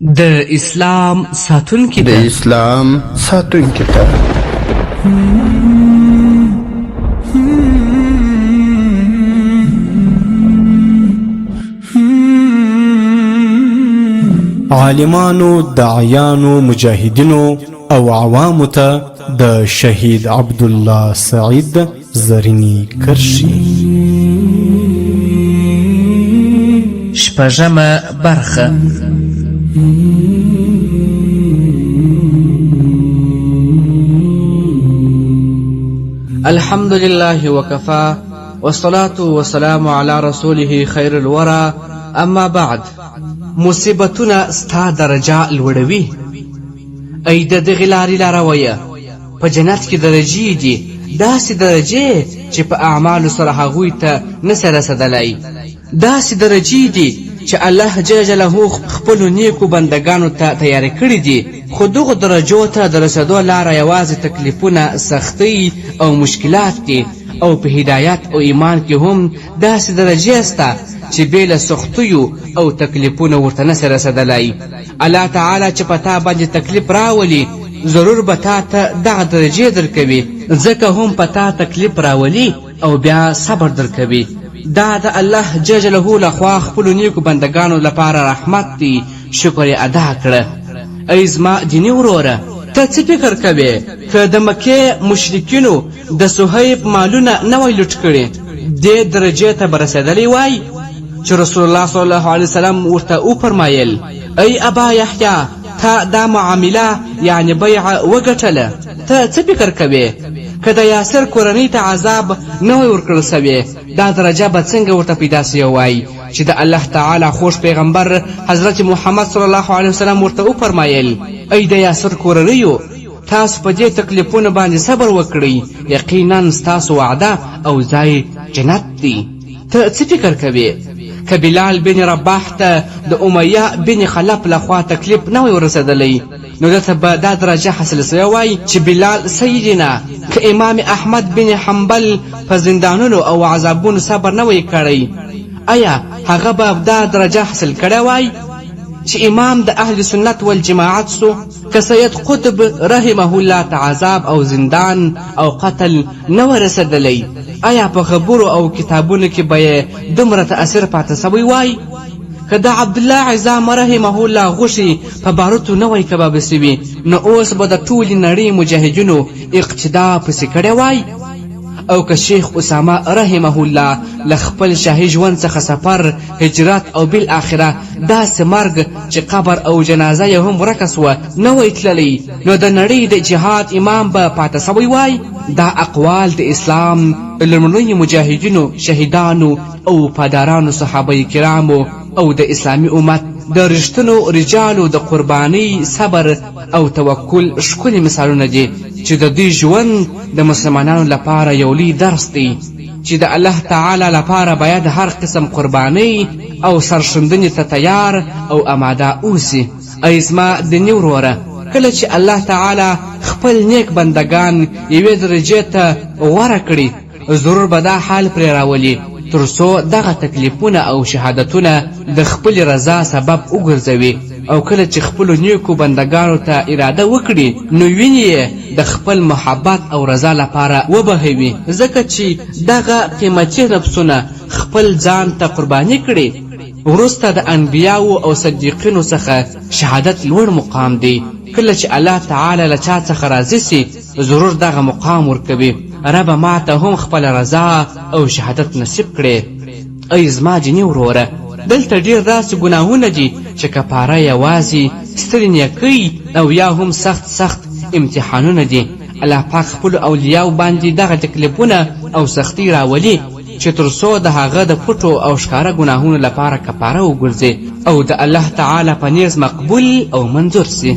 د اسلام ساتونکي د اسلام ساتونکي ته عالمانو، داعیانو، مجاهدینو او عوامو ته د شهید عبدالله سعید زرینی کرشي. شپږمه برخه. الحمد لله وكفى والصلاة والسلام على رسوله خير الورى اما بعد. مصیبتونه ستا درجه لوړوي. ای د دغې لارې لارویه، په جنت کې درجې دي، داسې درجې چې په اعمالو سره هغوی ته نسي رسېدلی. داسې درجې دي چې الله جل جلاله خپلو نیکو بندګانو ته تیارې کړي دي. خو دغو درجو ته د رسېدو لاره یوازې تکلیفونه، سختۍ او مشکلات دي. او په هدایت او ایمان کې هم داسې درجې سته چې بې له سختیو او تکلیفونو ورته نسي رسېدلی. الله تعالی چې په تا باندې تکلیف راولي، ضرور به تا ته دغه درجې درکوي، ځکه هم په تا تکلیف راولي او بیا صبر درکوي. دا د الله جل جلاله لخوا خپلو نیکو بندګانو لپاره رحمت دی. شکر یې ادا کړه. ای زما دیني وروره، ته څه فکر کوې که د مکې مشرکینو د صهیب مالونه نه وای لوټ کړي، دې درجې ته به رسېدلی وای چې رسول الله صلی الله علیه وسلم ورته وفرمایل: ای ابا یحیی، تا دا معامله یعنی بیعه وګټله. ته څه فکر کوې که د یاسر کورنۍ ته عذاب نه وای ورکړل سوی، دا درجه به څنګه ورته پیدا سوی وای چې د الله تعالی خوږ پیغمبر حضرت محمد صلی الله علیه وسلم ورته وفرمایل: ای د یاسر کورنیو، تاسو په دې تکلیفونو باندې صبر وکړئ، یقینا ستاسو وعده او ځای جنت دی. ته څه فکر کوې که بلال بن رباح ته د امیه بن خلف لخوا تکلیف نه وای ورسېدلی، نو دته به دا درجه حاصل سوی وای چې بلال سیدنا که امام احمد بن حنبل په زندانونو او عذابونو صبر نه وای کړی، آیا هغه به دا درجه حاصل کړی وای چې امام د اهل سنت والجماعت سو؟ که سید قطب رحمه الله ته عذاب او زندان او قتل نه ورسېدلی، آیا په خبرو او کتابونو کې به یې دومره تأثیر پاته سوی وای؟ که د عبدالله عظام رحمه الله غوښې په باروتو نه وای کباب سوي، نو اوس به د ټولې نړۍ مجاهدینو اقتدا پسې کړی وای؟ او که شیخ اسامه رحمه الله له خپل شاهي ژوند څخه سفر، هجرت او بالاخره داسې مرګ چې قبر او جنازه یې هم ورکه سوه نه وای تللی، نو د نړۍ د جهاد امام به پاته سوی وای؟ دا اقوال د اسلام لومړنیو مجاهدینو، شهیدانو او وفادارانو صحابه کرامو او د اسلامي امت د رښتینو رجالو د قربانۍ، صبر او توکل ښکلي مثالونه دي چې د دوی ژوند د مسلمانانو لپاره یو لوی درس دی چې د الله تعالی لپاره باید هر قسم قربانۍ او سرښندنې ته تیار او آماده اوسي. ای زما دیني وروره، کله چې الله تعالی خپل نیک بندگان یوې درجې ته غوره کړي، ضرور به دا حال پرې راولي تر څو دغه تکلیفونه او شهادتونه د خپل رضا سبب وګرځوي. او کله چې خپلو نیکو بندگانو ته اراده وکړي، نو ویني یې د خپل محبت او رضا لپاره وبهوي، ځکه چې دغه قیمتي نفسونه خپل ځان ته قرباني کړي. وروسته د انبیاو او صدیقینو څخه شهادت لوړ مقام دی. کله چې الله تعالی له چا څخه راضي سي، ضرور دغه مقام ورکوي. ربه ما ته هم خپل رضا او شهادت نصیب کړي. ای زما دیني وروره، دلته ډېر داسې ګناهونه دي چې کفاره یوازې سترې نیکۍ او یا هم سخت امتحانونه دي. الله پاک خپلو اولیاو باندې دغه تکلیفونه او سختۍ راولي چې تر څو د هغه د پټو او ښکاره ګناهونو لپاره کفاره وګرځي او د الله تعالی په نیز مقبول او منظور سي.